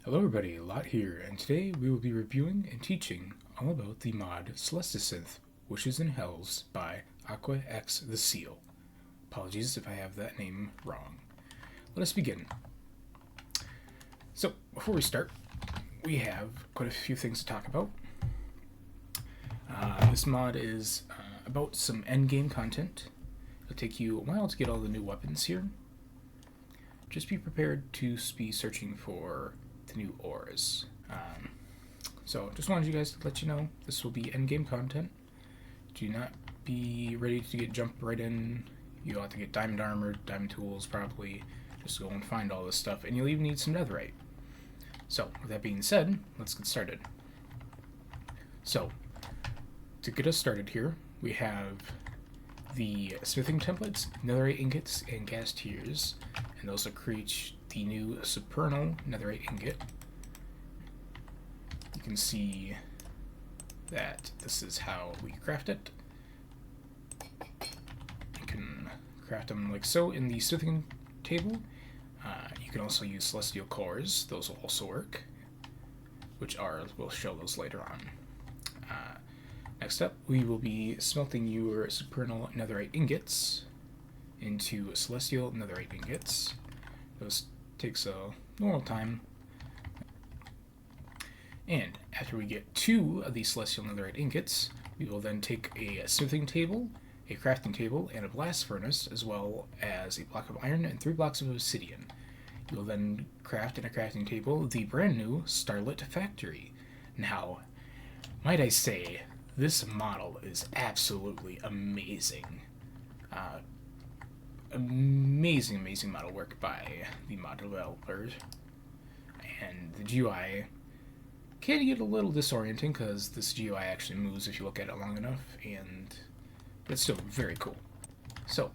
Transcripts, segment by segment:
Hello everybody, Lot here, and today we will be reviewing and teaching all about the mod Celestisynth, Wishes in Hells by aquextheseal. Apologies if I have that name wrong. Let us begin. So, before we start, we have quite a few things to talk about. This mod is about some endgame content. It'll take you a while to get all the new weapons here. Just be prepared to be searching for the new ores. So just wanted you guys to let you know this will be endgame content. Do not be ready to jump right in. You'll have to get diamond armor, diamond tools probably, just go and find all this stuff, and you'll even need some netherite. So with that being said, let's get started. So to get us started here, we have the smithing templates, netherite ingots, and gas tiers, and those will create the new supernal netherite ingot. You can see that this is how we craft it. You can craft them like so in the smithing table. You can also use celestial cores; those will also work, we'll show those later on. Next up, we will be smelting your supernal netherite ingots into celestial netherite ingots. Those takes a normal time. And after we get 2 of these celestial netherite ingots, we will then take a smithing table, a crafting table, and a blast furnace, as well as a block of iron and 3 blocks of obsidian. You will then craft in a crafting table the brand new Starlit Factory. Now, might I say, this model is absolutely amazing. Amazing model work by the mod developers. And the GUI can get a little disorienting because this GUI actually moves if you look at it long enough, but it's still very cool. So,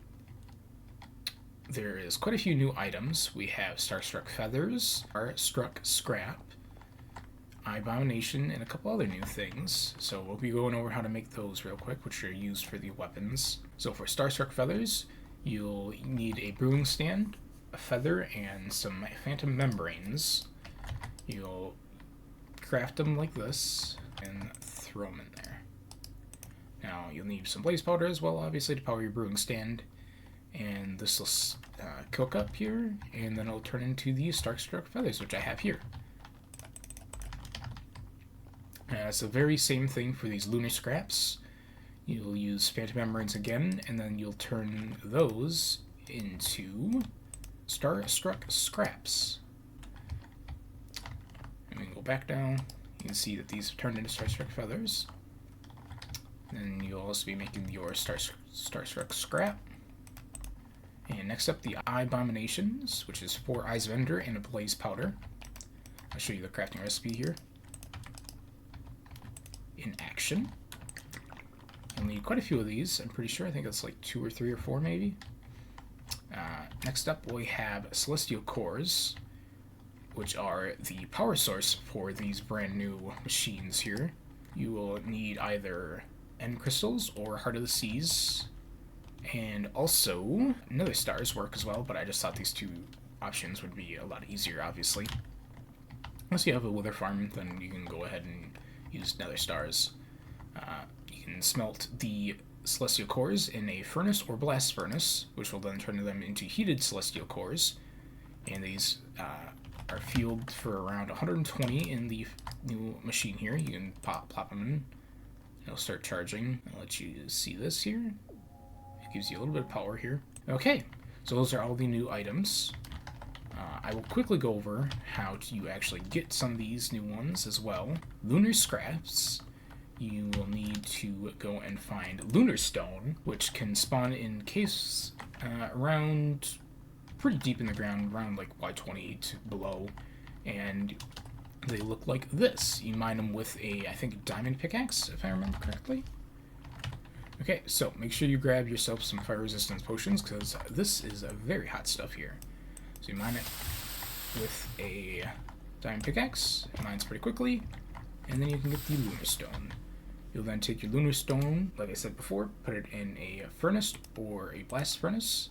there is quite a few new items. We have Starstruck Feathers, Starstruck Scrap, Abomination, and a couple other new things. So we'll be going over how to make those real quick, which are used for the weapons. So for Starstruck Feathers, you'll need a brewing stand, a feather, and some phantom membranes. You'll craft them like this and throw them in there. Now you'll need some blaze powder as well, obviously, to power your brewing stand. And this will cook up here, and then it'll turn into the Starstruck Feathers, which I have here. It's the very same thing for these lunar scraps. You'll use phantom membranes again, and then you'll turn those into Starstruck Scraps. And we can go back down. You can see that these have turned into Starstruck Feathers. Then you'll also be making your Starstruck Scrap. And next up, the Abominations, which is 4 Eyes of Ender and a Blaze Powder. I'll show you the crafting recipe here in action. You'll need quite a few of these, I'm pretty sure. I think it's like 2 or 3 or 4 maybe. Next up, we have Celestial Cores, which are the power source for these brand new machines here. You will need either End Crystals or Heart of the Seas, and also Nether Stars work as well, but I just thought these 2 options would be a lot easier, obviously. Unless you have a Wither farm, then you can go ahead and use Nether Stars. You can smelt the Celestial Cores in a furnace or blast furnace, which will then turn them into heated Celestial Cores. And these are fueled for around 120 in the new machine here. You can plop them in. It'll start charging. I'll let you see this here. It gives you a little bit of power here. Okay, so those are all the new items. I will quickly go over how to actually get some of these new ones as well. Lunar Scraps. You will need to go and find Lunar Stone, which can spawn in caves around pretty deep in the ground, around like Y28 below, and they look like this. You mine them with a, I think, diamond pickaxe, if I remember correctly. Okay, so make sure you grab yourself some fire resistance potions, because this is a very hot stuff here. So you mine it with a diamond pickaxe. It mines pretty quickly, and then you can get the Lunar Stone. You'll then take your Lunar Stone, like I said before, put it in a furnace or a blast furnace,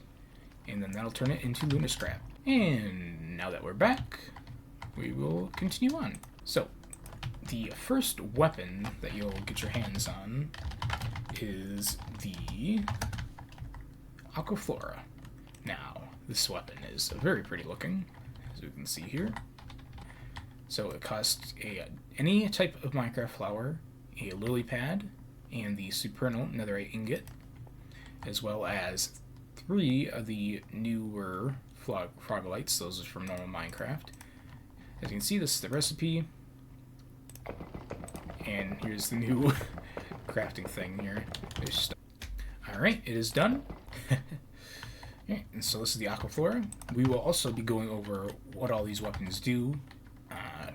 and then that'll turn it into Lunar Scrap. And now that we're back, we will continue on. So, the first weapon that you'll get your hands on is the Aquaflora. Now, this weapon is very pretty looking, as you can see here. So it costs any type of Minecraft flower, a lily pad, and the supernal netherite ingot, as well as 3 of the newer frogolites. Those are from normal Minecraft. As you can see, this is the recipe, and here's the new crafting thing here. Alright, it is done. Okay, and so this is the Aquaflora. We will also be going over what all these weapons do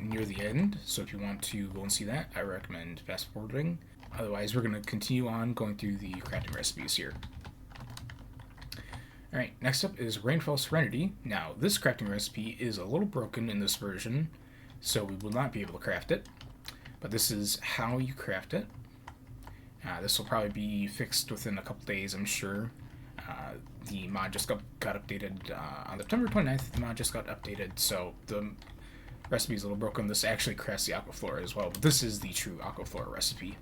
near the end, so if you want to go and see that, I recommend fast forwarding. Otherwise, we're going to continue on going through the crafting recipes here. Alright, next up is Rainfall Serenity. Now, this crafting recipe is a little broken in this version, so we will not be able to craft it, but this is how you craft it. This will probably be fixed within a couple days, I'm sure. The mod just got updated on September 29th. The mod just got updated, so the recipe is a little broken. This actually crafts the Aquaflora as well, but this is the true Aquaflora recipe.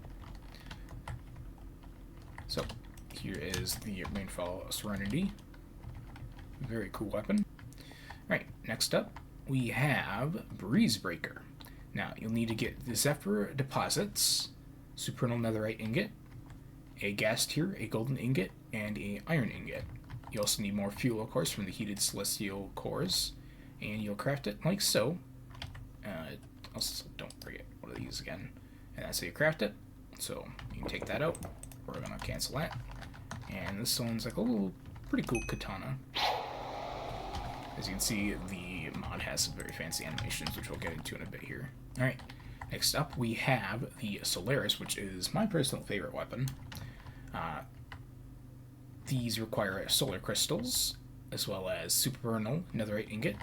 So, here is the Rainfall Serenity. Very cool weapon. Alright, next up, we have Breeze Breaker. Now, you'll need to get the Zephyr Deposits, Supernal Netherite Ingot, a gas tier, a golden ingot, and a iron ingot. You also need more fuel, of course, from the heated celestial cores, and you'll craft it like so. Also, don't forget one of these again. And that's how you craft it. So you can take that out. We're gonna cancel that. And this one's like a little pretty cool katana. As you can see, the mod has some very fancy animations, which we'll get into in a bit here. Alright, next up we have the Solaris, which is my personal favorite weapon. These require solar crystals, as well as supernal netherite ingot,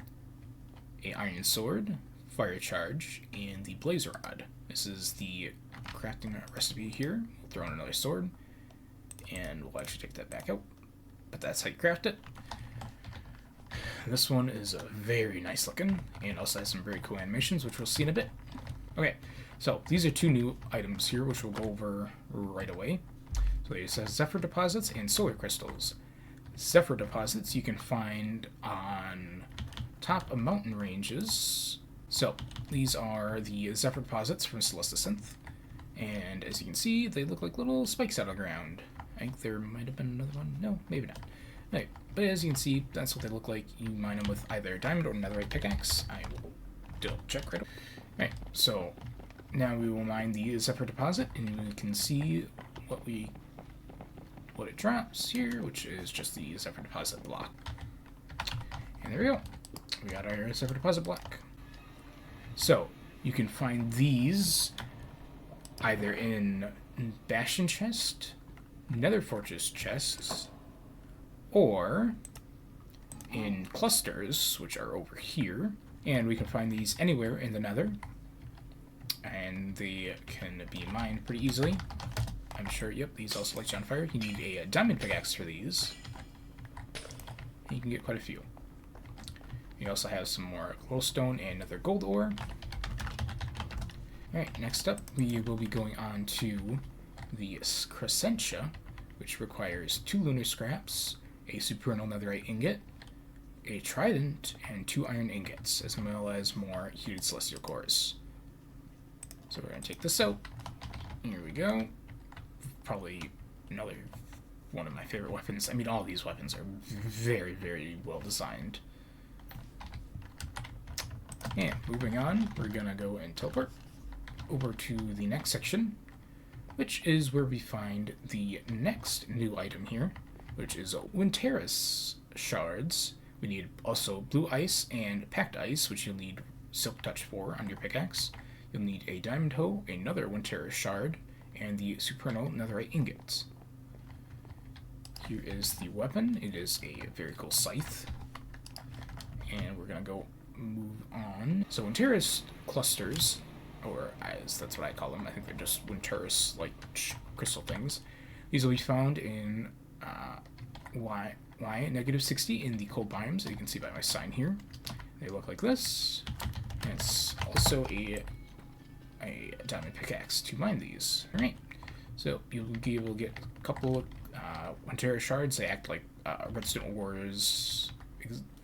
a iron sword, fire charge, and the blaze rod. This is the crafting recipe here. We'll throw in another sword, and we'll actually take that back out. But that's how you craft it. This one is very nice looking, and also has some very cool animations, which we'll see in a bit. Okay, so these are 2 new items here, which we'll go over right away. So it says Zephyr Deposits and Solar Crystals. Zephyr Deposits you can find on top of mountain ranges. So these are the Zephyr Deposits from Celestisynth, and as you can see, they look like little spikes out of the ground. I think there might have been another one. No, maybe not. Okay, but as you can see, that's what they look like. You mine them with either diamond or netherite pickaxe. I will double check right away. Alright, so now we will mine the Zephyr Deposit, and we can see what it drops here, which is just the Zephyr Deposit block. And there we go. We got our Zephyr Deposit block. So, you can find these either in Bastion chest, Nether Fortress chests, or in clusters, which are over here. And we can find these anywhere in the Nether, and they can be mined pretty easily. I'm sure, yep, these also light you on fire. You need a diamond pickaxe for these. And you can get quite a few. You also have some more glowstone and another gold ore. Alright, next up we will be going on to the Crescentia, which requires 2 lunar scraps, a supernal netherite ingot, a trident, and 2 iron ingots, as well as more heated celestial cores. So we're going to take this out. Here we go. Probably another one of my favorite weapons. I mean, all these weapons are very, very well designed. And moving on, we're gonna go and teleport over to the next section, which is where we find the next new item here, which is Winterus shards. We need also blue ice and packed ice, which you'll need silk touch for on your pickaxe. You'll need a diamond hoe, another Winterus shard, and the supernal netherite ingots. Here is the weapon. It is a very cool scythe. And we're gonna go move on. So Winterus clusters, or as that's what I call them, I think they're just Winterus like crystal things. These will be found in Y -60 in the cold biomes, as you can see by my sign here. They look like this. And it's also a diamond pickaxe to mine these. Alright, so you'll be able to get a couple of Winter shards. They act like redstone ores,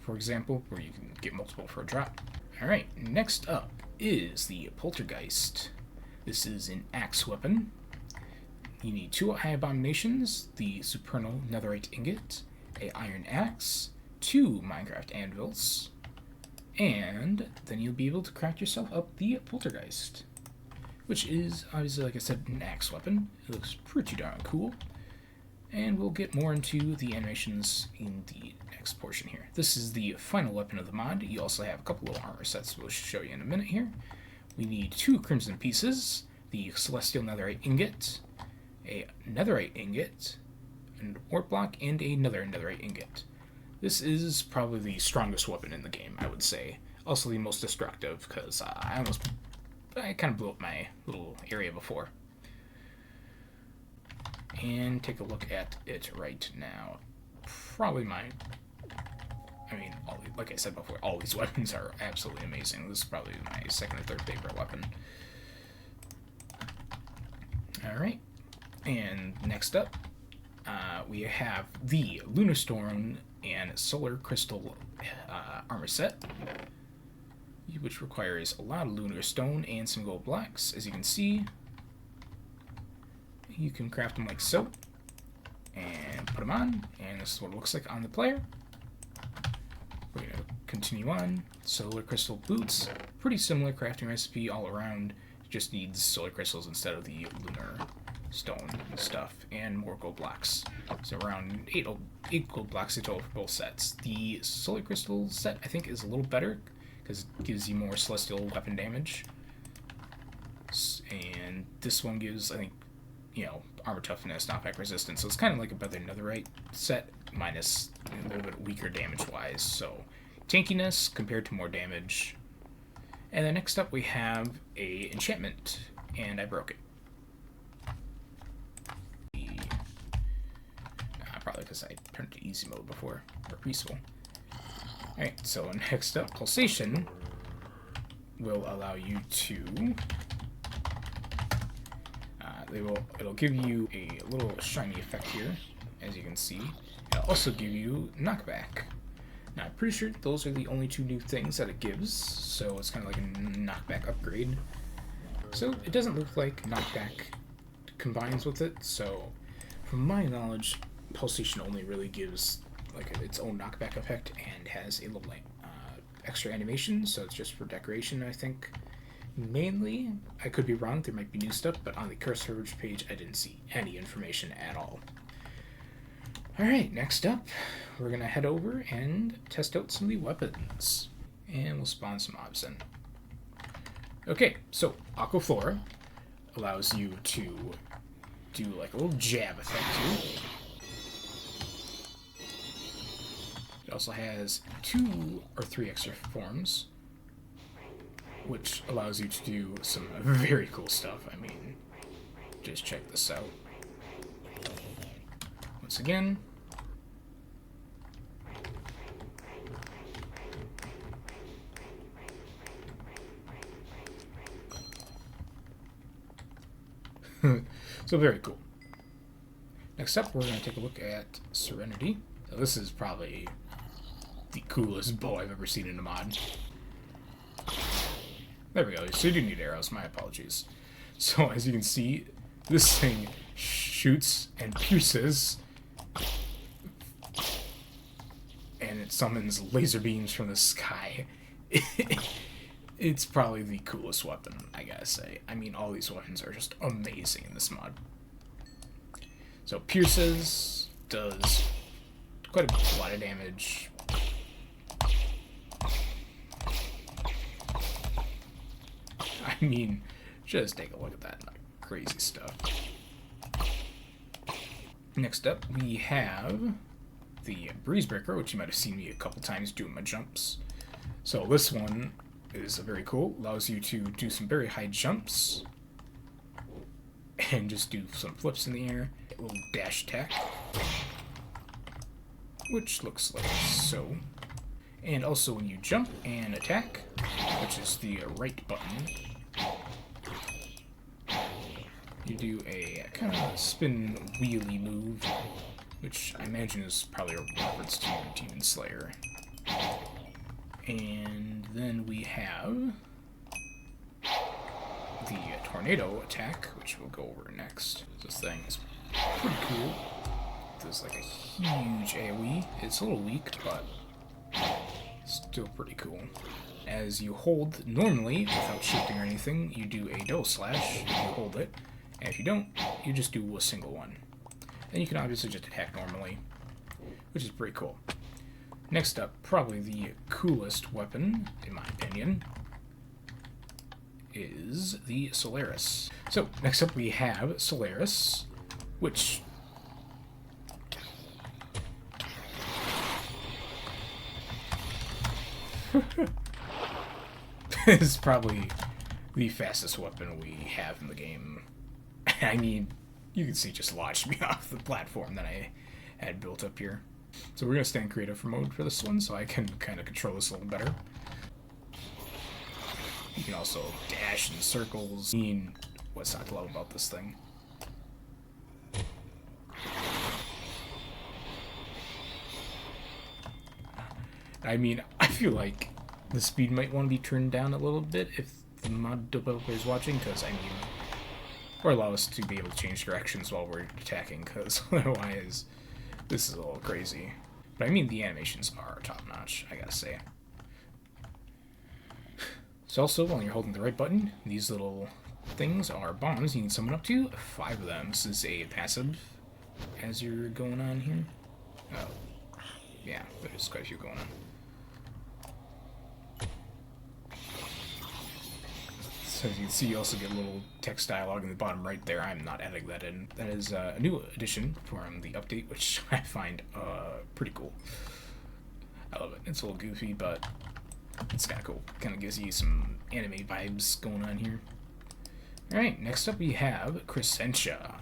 for example, where you can get multiple for a drop. Alright, next up is the Poltergeist. This is an axe weapon. You need 2 high abominations, the supernal netherite ingot, a iron axe, 2 Minecraft anvils, and then you'll be able to craft yourself up the Poltergeist, which is obviously, like I said, an axe weapon. It looks pretty darn cool, and we'll get more into the animations in the next portion here. This is the final weapon of the mod. You also have a couple of armor sets we'll show you in a minute here. We need 2 crimson pieces, the celestial netherite ingot, a netherite ingot, an ore block, and another netherite ingot. This is probably the strongest weapon in the game, I would say. Also the most destructive, because I kind of blew up my little area before. And take a look at it right now. Probably like I said before, all these weapons are absolutely amazing. This is probably my second or third favorite weapon. Alright, and next up, we have the Lunarstone and Solar Crystal armor set, which requires a lot of Lunarstone and some gold blocks. As you can see, you can craft them like so, and put them on, and this is what it looks like on the player. We're going to continue on. Solar Crystal boots, pretty similar crafting recipe all around. It just needs solar crystals instead of the lunar stone stuff, and more gold blocks. So around 8 gold blocks in total for both sets. The solar crystal set, I think, is a little better because it gives you more celestial weapon damage. And this one gives, I think, armor toughness, knockback resistance. So it's kind of like a better netherite set, minus a little bit weaker damage-wise. So tankiness compared to more damage. And then next up we have a enchantment, and I broke it. Probably because I turned to easy mode before, or peaceful. Alright, so next up, pulsation will allow you to it'll give you a little shiny effect here, as you can see. It'll also give you knockback. Now I'm pretty sure those are the only 2 new things that it gives, so it's kind of like a knockback upgrade. So it doesn't look like knockback combines with it, so from my knowledge, pulsation only really gives like its own knockback effect and has a little extra animation, so it's just for decoration, I think. Mainly, I could be wrong, there might be new stuff, but on the Curseforge page I didn't see any information at all. Alright, next up, we're going to head over and test out some of the weapons. And we'll spawn some mobs in. Okay, so Aquaflora allows you to do like a little jab effect too. It also has 2 or 3 extra forms, which allows you to do some very cool stuff. I mean, just check this out. Once again. So very cool. Next up, we're going to take a look at Serenity. So this is probably the coolest bow I've ever seen in a mod. There we go. So you do need arrows. My apologies. So as you can see, this thing shoots and pierces, and it summons laser beams from the sky. It's probably the coolest weapon, I gotta say. I mean, all these weapons are just amazing in this mod. So pierces, does quite a lot of damage. I mean, just take a look at that crazy stuff. Next up, we have the Breezebreaker, which you might have seen me a couple times doing my jumps. So this one is very cool. Allows you to do some very high jumps and just do some flips in the air. A little dash attack, which looks like so. And also when you jump and attack, which is the right button, you do a kind of spin wheelie move, which I imagine is probably a reference to Demon Slayer. And then we have the tornado attack, which we'll go over next. This thing is pretty cool. There's like a huge AoE. It's a little weak, but still pretty cool. As you hold normally, without shifting or anything, you do a double slash if you hold it. And if you don't, you just do a single one. And you can obviously just attack normally, which is pretty cool. Next up, probably the coolest weapon, in my opinion, is the Solaris. So, next up we have Solaris, which is probably the fastest weapon we have in the game. I mean, you can see it just launched me off the platform that I had built up here. So we're going to stay in creative mode for this one, so I can kind of control this a little better. You can also dash in circles. I mean, what's not to love about this thing? I mean, I feel like the speed might want to be turned down a little bit if the mod developer is watching, because, I mean, or allow us to be able to change directions while we're attacking, because otherwise this is a little crazy. But I mean, the animations are top-notch, I gotta say. So also, while you're holding the right button, these little things are bombs. You can summon up to 5 of them. This is a passive as you're going on here. Oh, yeah, there's quite a few going on. So as you can see, you also get a little text dialogue in the bottom right there. I'm not adding that in. That is a new addition from the update, which I find pretty cool. I love it. It's a little goofy, but it's kind of cool. Kind of gives you some anime vibes going on here. Alright, next up we have Crescentia.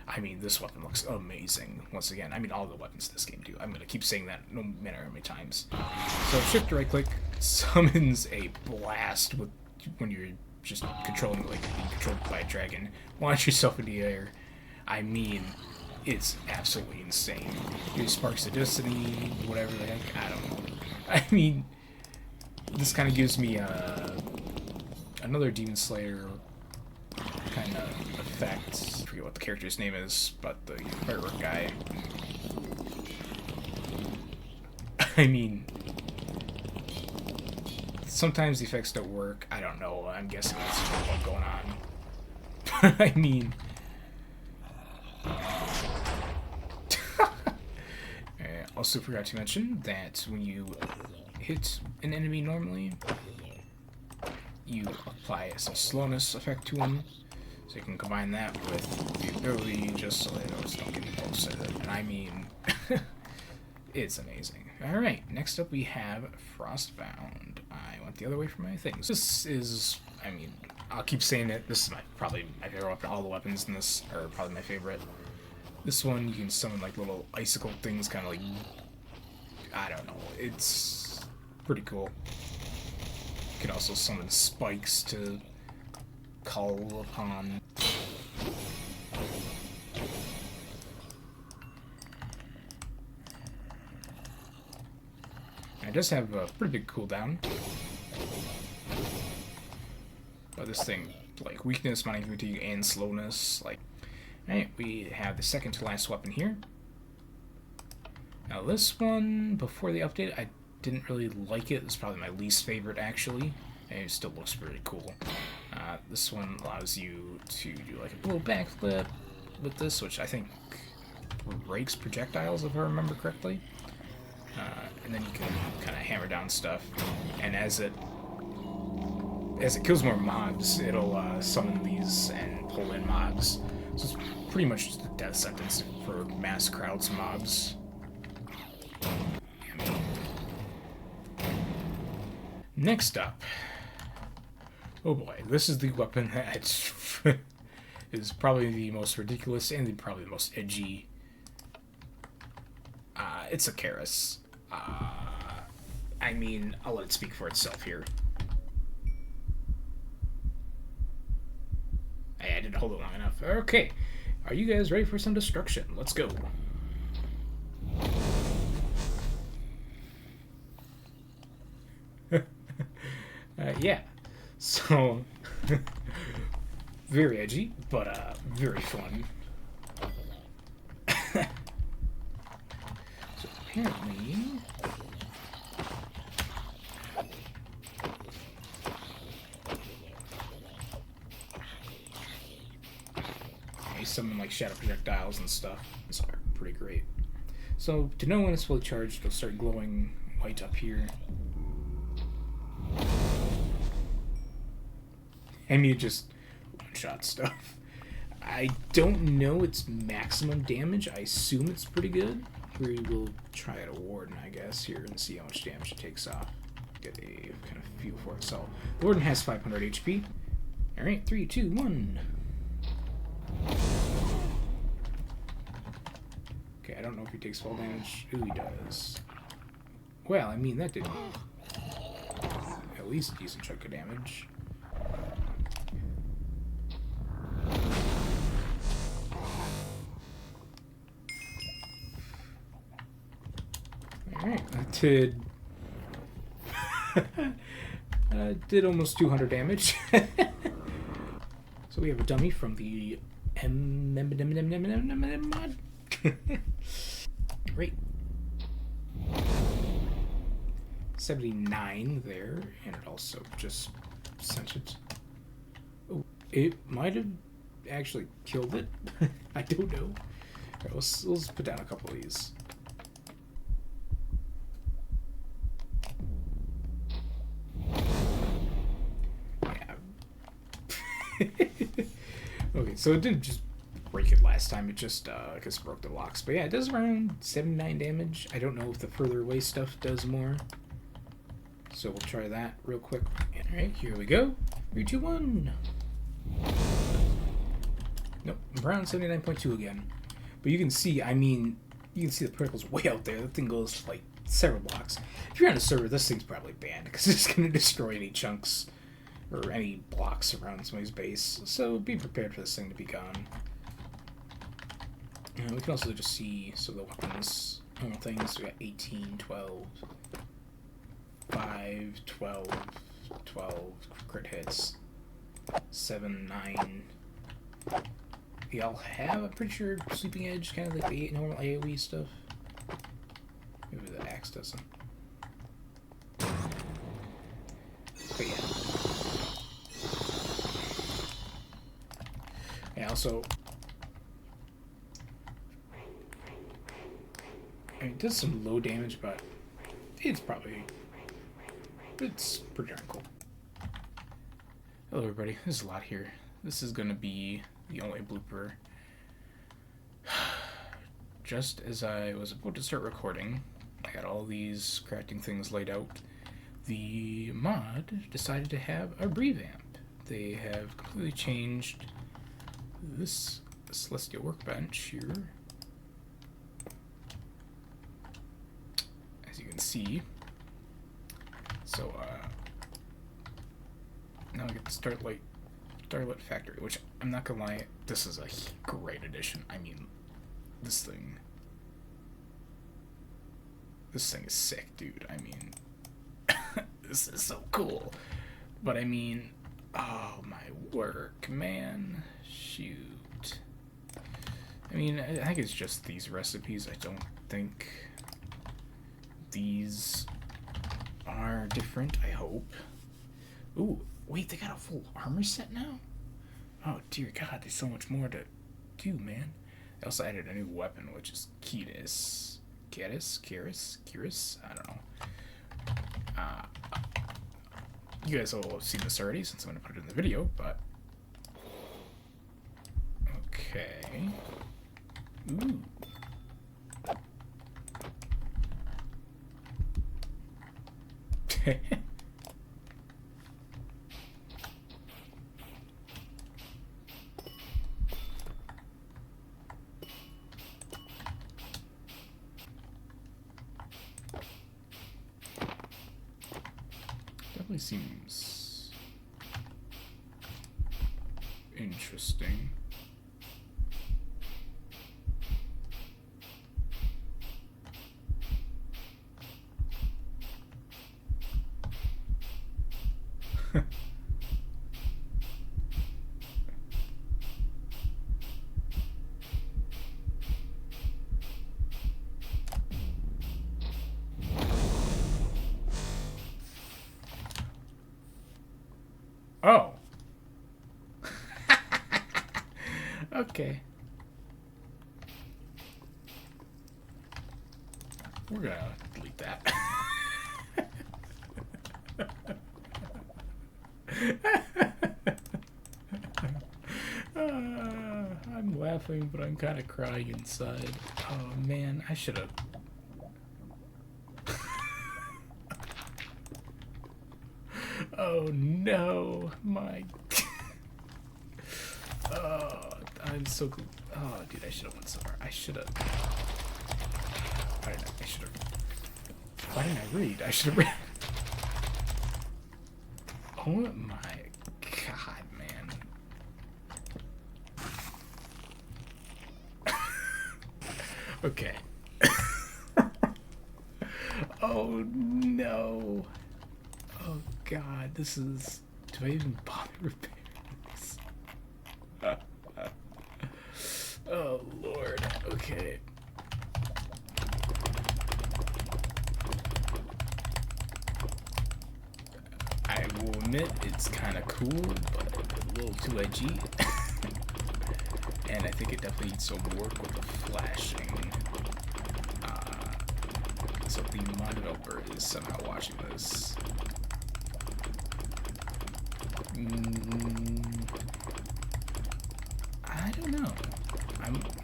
I mean, this weapon looks amazing. Once again, I mean, all the weapons in this game do. I'm going to keep saying that no matter how many times. So shift right click summons a blast with when you're just controlling, like, being controlled by a dragon. Launch yourself into the air. I mean, it's absolutely insane. Your sparks of destiny, whatever the heck, I don't know. I mean, this kind of gives me another Demon Slayer kind of effect. I forget what the character's name is, but the firework guy. I mean, sometimes the effects don't work. I don't know. I'm guessing that's what's going on. I mean, also forgot to mention that when you hit an enemy normally, you apply some slowness effect to him. So you can combine that with the ability just so they don't get close to it. And I mean, it's amazing. Alright, next up we have Frostbound. I went the other way for my things. This is, I mean, I'll keep saying it. This is probably my favorite weapon. All the weapons in this are probably my favorite. This one, you can summon like little icicle things, kind of like, I don't know, it's pretty cool. You can also summon spikes to call upon. It does have a pretty big cooldown. But this thing, like weakness, mining fatigue, and slowness, like. Alright, we have the second to last weapon here. Now this one, before the update, I didn't really like it. It's probably my least favorite, actually. And it still looks pretty cool. This one allows you to do like a little backflip with this, which I think breaks projectiles, if I remember correctly. And then you can kind of hammer down stuff. And as it kills more mobs, it'll summon these and pull in mobs. So it's pretty much just a death sentence for mass crowds of mobs. Next up. Oh boy, this is the weapon that is probably the most ridiculous and probably the most edgy. It's a Keras. I mean, I'll let it speak for itself here. I didn't hold it long enough. Okay. Are you guys ready for some destruction? Let's go. Yeah. So, very edgy, but very fun. So apparently, summon like shadow projectiles and stuff. It's pretty great. So to know when it's fully charged, it'll start glowing white up here. And you just one-shot stuff. I don't know its maximum damage. I assume it's pretty good. We will try it a Warden, I guess, here and see how much damage it takes off. Get a kind of feel for it. So the Warden has 500 HP. Alright, 3, 2, 1. Okay, I don't know if he takes fall damage. Ooh, he does. Well, I mean, that did at least a decent chunk of damage. Alright, that did almost 200 damage. So we have a dummy from the mod. Great. 79 there, and it also just sent it. Oh, it might have actually killed it. I don't know. Alright, let's put down a couple of these. Okay, so it didn't just break it last time, it just I guess broke the locks. But yeah, it does around 79 damage. I don't know if the further away stuff does more. So we'll try that real quick. Alright, here we go. 3, 2, 1. Nope, around 79.2 again. But you can see, I mean, you can see the particles way out there. That thing goes like several blocks. If you're on a server, this thing's probably banned because it's going to destroy any chunks or any blocks around somebody's base. So be prepared for this thing to be gone. We can also just see some of the weapons, normal things. We got 18, 12, 5, 12, 12 crit hits, 7, 9. They all have, I'm pretty sure, Sleeping Edge, kind of like the normal AoE stuff. Maybe the axe doesn't. But yeah. Yeah, also, I mean, it does some low damage, but it's pretty darn cool. Hello everybody, there's a lot here. This is going to be the only blooper. Just as I was about to start recording, I got all these crafting things laid out. The mod decided to have a revamp. They have completely changed this Celestial workbench here. As you can see. So, now I get to Starlit Factory, which I'm not gonna lie, this is a great addition. I mean, this thing is sick, dude. I mean, this is so cool. But I mean, oh my work, man. Shoot. I mean, I think it's just these recipes. I don't think these are different, I hope. Ooh, wait, they got a full armor set now? Oh, dear God, there's so much more to do, man. They also added a new weapon, which is Kiris. I don't know. You guys will have seen this already since I'm going to put it in the video, but... Okay. Ooh. definitely seems interesting. Oh. Okay. We're gonna delete that. I'm laughing, but I'm kind of crying inside. Oh man, I should have. Oh no, my. Oh, I'm so. Oh, dude, I should have went somewhere. I should have. I don't know. I should have. Why didn't I read? I should have read. Oh my god, man. Okay. Oh no. Oh god, this is. Do I even bother repairing this? Oh lord. Okay. I will admit it's kind of cool, but a little too edgy. And I think it definitely needs some work with the flashing. So if the mod developer is somehow watching this, I don't know.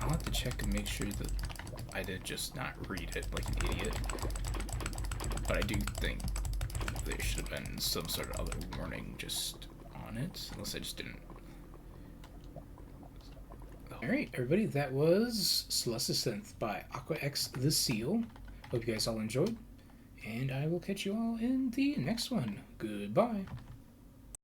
I'll have to check and make sure that I did just not read it like an idiot. But I do think there should have been some sort of other warning just on it, unless I just didn't. Alright, everybody, that was Celestisynth by aquextheseal. Hope you guys all enjoyed, and I will catch you all in the next one. Goodbye.